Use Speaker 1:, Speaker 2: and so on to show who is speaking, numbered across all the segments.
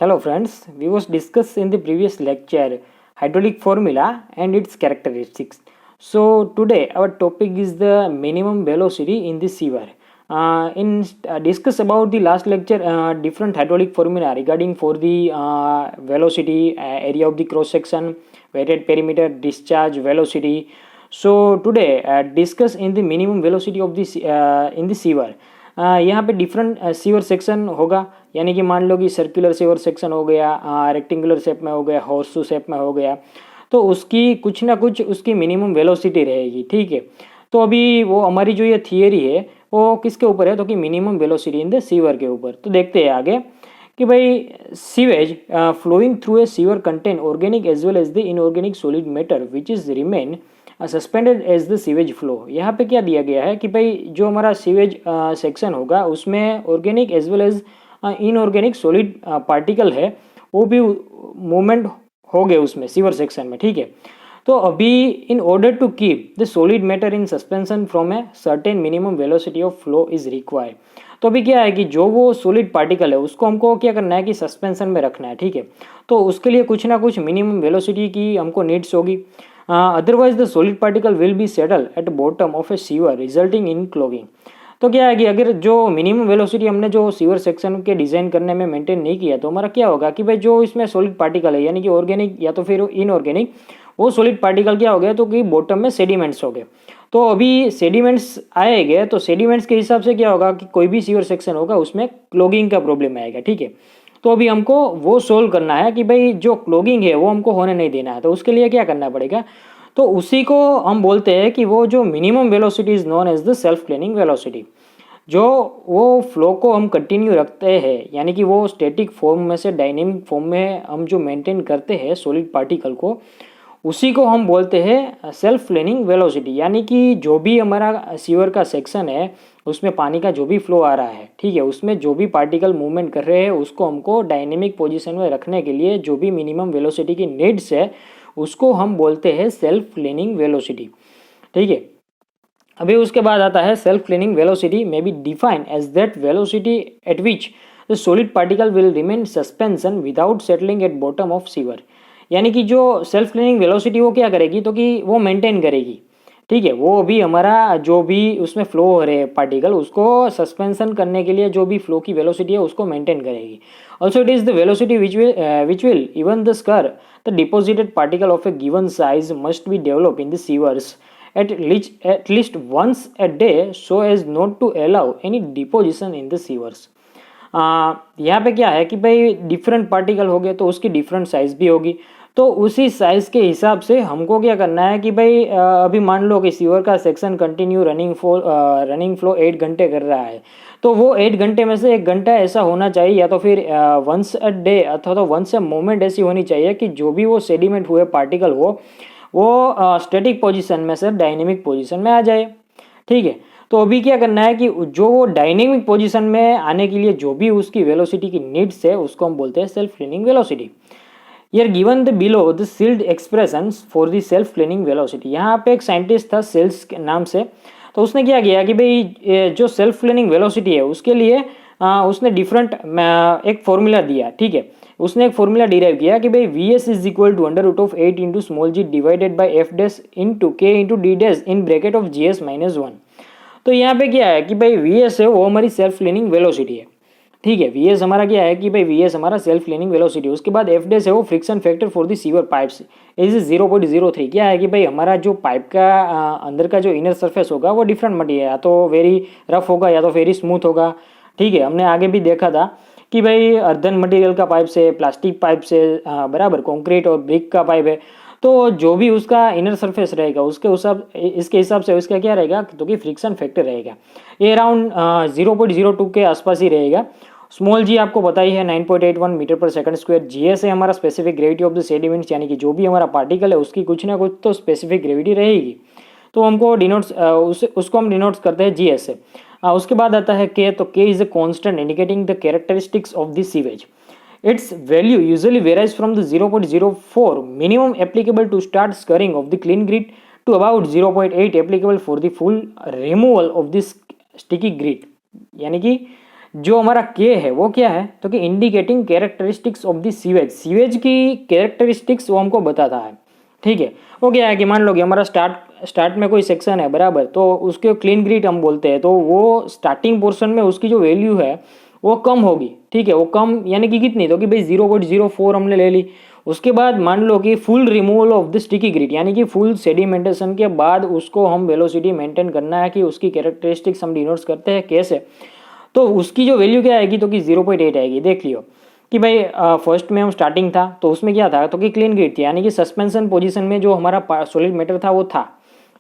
Speaker 1: Hello friends, we was discussed in the previous lecture hydraulic formula and its characteristics. So today our topic is the minimum velocity in the sewer. Discuss about the last lecture different hydraulic formula regarding for the velocity, area of the cross section, weighted perimeter, discharge velocity. So today discuss in the minimum velocity of this in the sewer. यहाँ पे different sewer section होगा, यानी कि मान लो कि circular sewer section हो गया, रेक्टेंगुलर शेप में हो गया, हॉर्सू शेप में हो गया, तो उसकी कुछ ना कुछ उसकी मिनिमम वेलोसिटी रहेगी। ठीक है, तो अभी वो हमारी जो ये थियरी है वो किसके ऊपर है, तो कि minimum velocity in the sewer के ऊपर। तो देखते हैं आगे कि भाई sewage flowing through a sewer contain organic as well as the inorganic solid matter which is remain suspended as the sewage flow. यहाँ पे क्या दिया गया है कि भाई जो हमारा सीवेज सेक्शन होगा उसमें organic as well as inorganic solid particle है, वो भी मूवमेंट हो गए उसमें सीवर सेक्शन में। ठीक है, तो अभी in order to keep the solid matter in suspension from a certain minimum velocity of flow is required. तो अभी क्या है कि जो वो सॉलिड पार्टिकल है उसको हमको क्या करना है कि सस्पेंशन में रखना है। ठीक है, तो उसके लिए कुछ ना कुछ मिनिमम वेलोसिटी की हमको नीड्स होगी, otherwise the solid particle will be settle at bottom of A sewer resulting in clogging. तो क्या है कि अगर जो मिनिमम वेलोसिटी हमने जो सीवर सेक्शन के डिज़ाइन करने में मेंटेन नहीं किया तो हमारा क्या होगा कि भाई जो इसमें सॉलिड पार्टिकल है यानी कि ऑर्गेनिक या तो फिर इनऑर्गेनिक, वो सॉलिड पार्टिकल क्या हो गया तो कि बॉटम में सेडिमेंट्स हो गए। तो अभी सेडिमेंट्स आएंगे तो सेडिमेंट्स के हिसाब से क्या होगा कि कोई भी सीवर सेक्शन होगा उसमें क्लॉगिंग का प्रॉब्लम आएगा। ठीक है, तो अभी हमको वो सोल्व करना है कि भाई जो क्लॉगिंग है वो हमको होने नहीं देना है। तो उसके लिए क्या करना पड़ेगा, तो उसी को हम बोलते हैं कि वो जो minimum velocity is known as the self cleaning velocity. जो वो फ्लो को हम कंटिन्यू रखते हैं यानी कि वो स्टैटिक फॉर्म में से डायनेमिक फॉर्म में हम जो मेंटेन करते हैं सॉलिड पार्टिकल को, उसी को हम बोलते हैं सेल्फ क्लीनिंग वेलोसिटी। यानी कि जो भी हमारा सीवर का सेक्शन है उसमें पानी का जो भी फ्लो आ रहा है, ठीक है, उसमें जो भी पार्टिकल मूवमेंट कर रहे हैं उसको हमको डायनेमिक पोजीशन में रखने के लिए जो भी मिनिमम वेलोसिटी की नीड्स है उसको हम बोलते हैं सेल्फ क्लीनिंग वेलोसिटी। ठीक है, अभी उसके बाद आता है self cleaning velocity may be define as that velocity at which the solid particle will remain suspension without settling at bottom of sewer. यानी कि जो सेल्फ क्लीनिंग वेलोसिटी वो क्या करेगी तो कि वो मेंटेन करेगी। ठीक है, वो भी हमारा जो भी उसमें फ्लो हो रहे पार्टिकल उसको सस्पेंशन करने के लिए जो भी फ्लो की वेलोसिटी है उसको मेंटेन करेगी। Also it is the velocity which will even the scour the deposited particle of a given size must be develop in the sewers at least once a day so as not to allow any deposition in the sewers। यहाँ पे क्या है कि भाई different particle हो गए तो उसकी डिफरेंट साइज भी होगी, तो उसी साइज के हिसाब से हमको क्या करना है कि भाई अभी मान लो कि सीवर का सेक्शन कंटिन्यू रनिंग फ्लो 8 घंटे कर रहा है, तो वो 8 घंटे में से 1 घंटा ऐसा होना चाहिए या तो फिर वंस अ डे अथवा तो वंस अ मोमेंट ऐसी होनी चाहिए कि जो भी वो सेडिमेंट हुए पार्टिकल हो वो स्टैटिक पोजीशन में से डायनेमिक पोजीशन में आ जाए। ठीक है, तो अभी क्या करना है कि जो वो डायनेमिक पोजीशन में आने के लिए जो भी उसकी वेलोसिटी की नीड्स है उसको हम बोलते हैं self cleaning velocity. Here given the below the sealed expressions for the self cleaning velocity। यहाँ पे एक साइंटिस्ट था सेल्स के नाम से, तो उसने क्या किया कि भाई जो सेल्फ क्लीनिंग वेलोसिटी है उसके लिए उसने डिफरेंट एक फॉर्मूला दिया। ठीक है, उसने एक फॉर्मूला डिराइव किया कि भाई V S is equal to under root of 8 into small G divided by F dash into K into D dash in bracket of G S minus 1। तो यहाँ पे क्या है कि भाई वी एस है वो हमारी सेल्फ क्लीनिंग वेलोसिटी है। ठीक है, वी एस हमारा क्या है कि भाई वी एस हमारा सेल्फ क्लीनिंग वेलोसिटी, उसके बाद एफ डैश है वो friction factor for the sewer pipes is 0.03। क्या है कि भाई हमारा जो पाइप का अंदर का जो इनर सरफेस होगा वो डिफरेंट मटेरियल या तो वेरी रफ होगा या तो वेरी स्मूथ होगा। ठीक है, हमने आगे भी देखा था कि भाई अर्धन मटेरियल का पाइप से, प्लास्टिक पाइप से, बराबर कंक्रीट और ब्रिक का पाइप है, तो जो भी उसका इनर सरफेस रहेगा उसके इसके हिसाब से उसका क्या रहेगा तो कि फ्रिक्शन फैक्टर रहेगा ये अराउंड 0.02 के आसपास ही रहेगा। स्मॉल जी आपको पता ही है 9.81 मीटर पर सेकंड स्क्वायर। जी एस है हमारा specific gravity of the sediments, यानी कि जो भी हमारा पार्टिकल है उसकी कुछ ना कुछ तो स्पेसिफिक ग्रेविटी रहेगी, तो हमको डिनोट्स उसको हम डिनोट्स करते हैं जी एस से। उसके बाद आता है के, तो के is a constant indicating the characteristics of the sewage. Its value usually varies from the 0.04 minimum applicable to start scouring of the clean grit to about 0.8 applicable for the full removal of this sticky grit। यानी कि जो हमारा के है वो क्या है, तो कि indicating characteristics of the sewage, sewage की कैरेक्टरिस्टिक्स वो हमको बताता है। ठीक है, वो क्या है कि मान लो कि हमारा स्टार्ट में कोई सेक्शन है बराबर, तो उसके क्लीन ग्रिड हम बोलते हैं, तो वो स्टार्टिंग पोर्शन में उसकी जो वैल्यू है वो कम होगी। ठीक है, वो कम यानी कि कितनी, तो कि भाई 0.04 हमने ले ली। उसके बाद मान लो कि full removal of the sticky grid, यानी कि फुल सेडिमेंटेशन के बाद उसको हम वेलोसिटी मेंटेन करना है कि उसकी कैरेक्टरिस्टिक्स हम डिनोट करते हैं कैसे, तो उसकी जो वैल्यू क्या आएगी, तो कि 0.8 आएगी। देख लियो कि भाई फर्स्ट में हम स्टार्टिंग था तो उसमें क्या था, तो कि क्लीन ग्रिड थी, यानी कि सस्पेंशन पोजीशन में जो हमारा सॉलिड मैटर था वो था।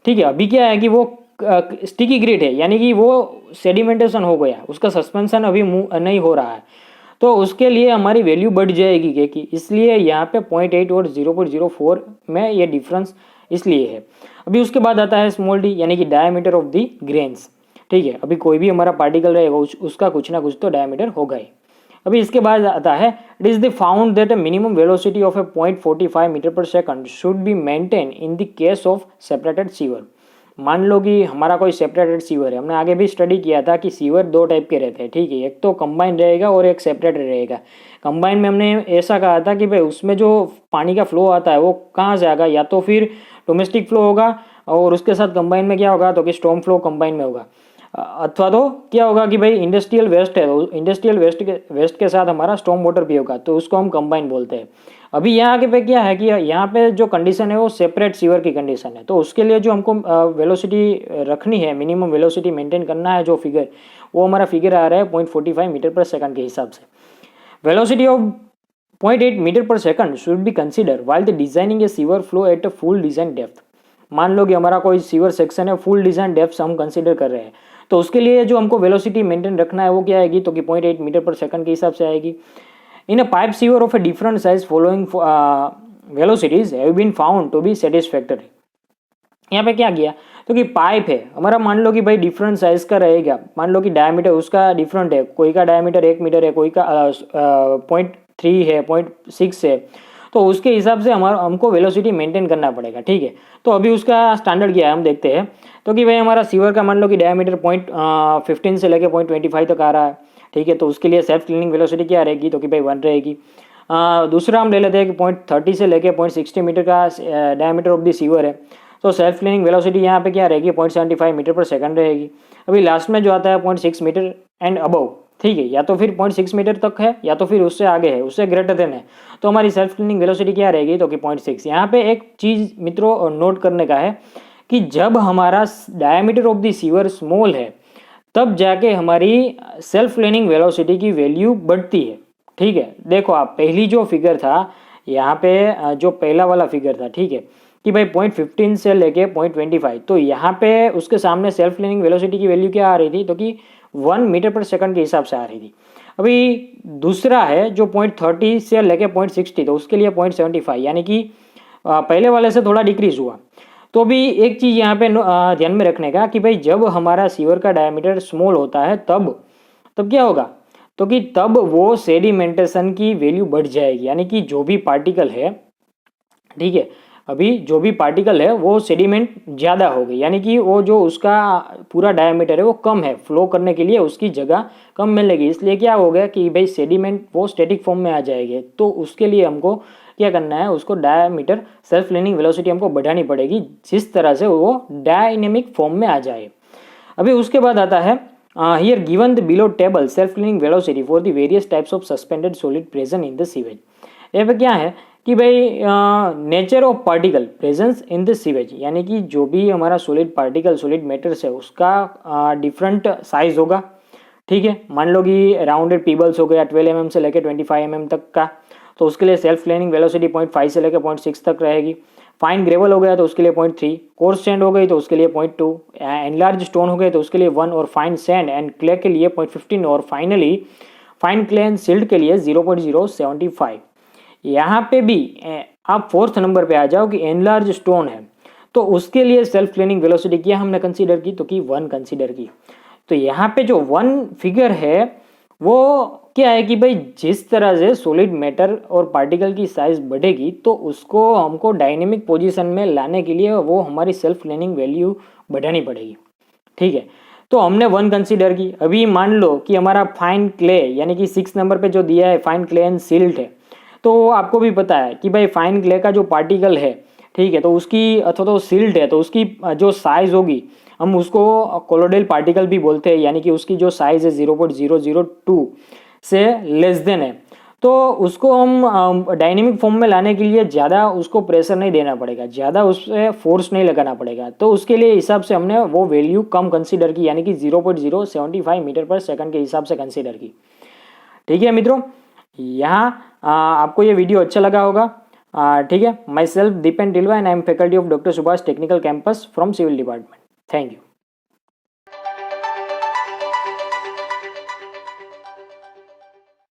Speaker 1: ठीक है, अभी क्या है कि वो स्टिकी ग्रिड है, यानी कि वो सेडिमेंटेशन हो गया, उसका सस्पेंशन अभी नहीं हो रहा है, तो उसके लिए हमारी वैल्यू बढ़ जाएगी के की, इसलिए यहाँ पे 0.8 और 0.04 में ये डिफरेंस इसलिए है। अभी उसके बाद आता है स्मॉल डी, यानी कि डायमीटर ऑफ दी ग्रेन्स। ठीक है, अभी कोई भी हमारा पार्टिकल रहेगा उसका कुछ ना कुछ तो डायमीटर होगा ही। अभी इसके बाद आता है it is the found that minimum velocity of a 0.45 metre पर second should be maintain in the case of separated sewer. मान लो कि हमारा कोई सेपरेटेड सीवर है, हमने आगे भी स्टडी किया था कि सीवर दो टाइप के रहते हैं। ठीक है, एक तो कंबाइन रहेगा और एक सेपरेटेड रहेगा। कंबाइन में हमने ऐसा कहा था कि भाई उसमें जो पानी का फ्लो आता है वो कहाँ से आएगा, या तो फिर डोमेस्टिक फ्लो होगा और उसके साथ कंबाइन में क्या होगा, तो कि स्टॉर्म फ्लो कंबाइन में होगा, अथवा तो क्या होगा कि भाई इंडस्ट्रियल वेस्ट है तो इंडस्ट्रियल वेस्ट के साथ हमारा स्टॉर्म वाटर भी होगा, तो उसको हम कंबाइन बोलते हैं। अभी यहाँ के पे क्या है कि यहाँ पे जो कंडीशन है वो सेपरेट सीवर की कंडीशन है, तो उसके लिए जो हमको वेलोसिटी रखनी है, मिनिमम वेलोसिटी मेंटेन करना है, जो फिगर वो हमारा फिगर आ रहा है 0.45 मीटर पर सेकंड के हिसाब से। वेलोसिटी ऑफ 0.8 मीटर पर second should be consider while the designing A sewer flow at a full design depth. मान लो कि हमारा कोई सीवर सेक्शन है, फुल डिजाइन डेप्थ हम कंसिडर कर रहे हैं, तो उसके लिए जो हमको वेलोसिटी मेंटेन रखना है वो क्या आएगी, तो कि 0.8 मीटर पर सेकंड के हिसाब से आएगी। In a pipe sewer of a different size following velocities have been found to be satisfactory. यहाँ पे क्या किया, तो कि पाइप है हमारा, मान लो कि भाई डिफरेंट साइज का रहेगा, मान लो कि डायमीटर उसका डिफरेंट है, कोई का डायमीटर 1 मीटर है, कोई का 0.3 है, 0.6 है, तो उसके हिसाब से हमको वेलोसिटी मेंटेन करना पड़ेगा। ठीक है, तो अभी उसका स्टैंडर्ड क्या है हम देखते हैं, तो कि भाई हमारा सीवर का मान लो कि डायमीटर 0.15 से लेके 0.25 तक आ रहा है। ठीक है, तो उसके लिए सेल्फ क्लीनिंग वेलोसिटी क्या रहेगी, तो कि भाई 1 रहेगी। दूसरा हम ले लेते हैं कि 0.30 से लेके 0.60 मीटर का डायमीटर ऑफ द सीवर है, तो सेल्फ क्लीनिंग वेलोसिटी यहाँ पे क्या रहेगी, 0.75 मीटर पर सेकंड रहेगी। अभी लास्ट में जो आता है 0.6 मीटर एंड अबव। ठीक है, या तो फिर 0.6 मीटर तक है या तो फिर उससे आगे है, उससे ग्रेटर देन है, तो हमारी सेल्फ क्लीनिंग वेलोसिटी क्या रहेगी, तो कि 0.6। यहाँ पे एक चीज़ मित्रों नोट करने का है कि जब हमारा diameter of the sewer small है तब जाके हमारी सेल्फ क्लीनिंग वेलोसिटी की वैल्यू बढ़ती है। ठीक है, देखो आप पहली जो फिगर था यहाँ पे जो पहला वाला फिगर था, ठीक है, कि भाई 0.15 से लेके 0.25, तो यहाँ पे उसके सामने सेल्फ क्लीनिंग वेलोसिटी की वैल्यू क्या आ रही थी, तो कि 1 मीटर पर सेकंड के हिसाब से आ रही थी। अभी दूसरा है जो 0.30 से लेके 0.60, तो उसके लिए 0.75, यानी कि पहले वाले से थोड़ा डिक्रीज हुआ। तो भी एक चीज़ यहाँ पे ध्यान में रखने का कि भाई जब हमारा सीवर का डायमीटर स्मॉल होता है तब क्या होगा, तो कि तब वो सेडिमेंटेशन की वैल्यू बढ़ जाएगी, यानी कि जो भी पार्टिकल है, ठीक है, अभी जो भी पार्टिकल है वो सेडिमेंट ज़्यादा हो गई, यानी कि वो जो उसका पूरा डायमीटर है वो कम है, फ्लो करने के लिए उसकी जगह कम मिलेगी, इसलिए क्या हो गया कि भाई सेडिमेंट वो स्टैटिक फॉर्म में आ जाएगी। तो उसके लिए हमको क्या करना है, उसको डायमीटर सेल्फ क्लीनिंग वेलोसिटी हमको बढ़ानी पड़ेगी जिस तरह से वो डायनेमिक फॉर्म में आ जाए। अभी उसके बाद आता है here given the below table self cleaning velocity for the various types of suspended solid present in the sewage. ये पे क्या है कि भाई nature of particle presence in the sewage, यानी कि जो भी हमारा सॉलिड पार्टिकल सॉलिड मैटर्स है उसका डिफरेंट साइज होगा। ठीक है, मान लो कि राउंडेड पीबल्स हो गया 12 mm से लेकर 25 mm तक का, तो उसके लिए सेल्फ क्लीनिंग वेलोसिटी 0.5 से लेकर 0.6 तक रहेगी। फाइन ग्रेवल हो गया तो उसके लिए 0.3, कोर्स सैंड हो गई तो उसके लिए 0.2, एनलार्ज स्टोन हो गए तो उसके लिए 1, और फाइन सैंड एंड क्ले के लिए 0.15, और finally fine clay and silt के लिए 0.075। यहाँ पे भी आप 4th नंबर पे आ जाओ कि एनलार्ज स्टोन है, तो उसके लिए सेल्फ क्लीनिंग वेलोसिटी क्या हमने कंसीडर की, तो कि 1 कंसीडर की। तो यहाँ पे जो 1 फिगर है वो क्या है कि भाई जिस तरह से सॉलिड मैटर और पार्टिकल की साइज बढ़ेगी तो उसको हमको डायनेमिक पोजीशन में लाने के लिए वो हमारी सेल्फ क्लीनिंग वैल्यू बढ़ानी पड़ेगी। ठीक है, तो हमने 1 कंसीडर की। अभी मान लो कि हमारा फाइन क्ले यानी कि 6 नंबर पे जो दिया है फाइन क्ले एंड सिल्ट है, तो आपको भी पता है कि भाई फाइन क्ले का जो पार्टिकल है, ठीक है, तो उसकी अथवा तो सिल्ट है तो उसकी जो साइज होगी हम उसको कोलोडेल पार्टिकल भी बोलते हैं, यानी कि उसकी जो साइज है 0.002 से लेस देन है। तो उसको हम डायनेमिक फॉर्म में लाने के लिए ज़्यादा उसको प्रेशर नहीं देना पड़ेगा, ज़्यादा उस पर फोर्स नहीं लगाना पड़ेगा, तो उसके लिए हिसाब से हमने वो वैल्यू कम कंसीडर की, यानी कि 0.075 मीटर पर सेकंड के हिसाब से कंसीडर की। ठीक है मित्रों, यहाँ आपको ये वीडियो अच्छा लगा होगा। ठीक है, myself Dipen Tilva and I am faculty of doctor Subhash technical campus from civil department. Thank you.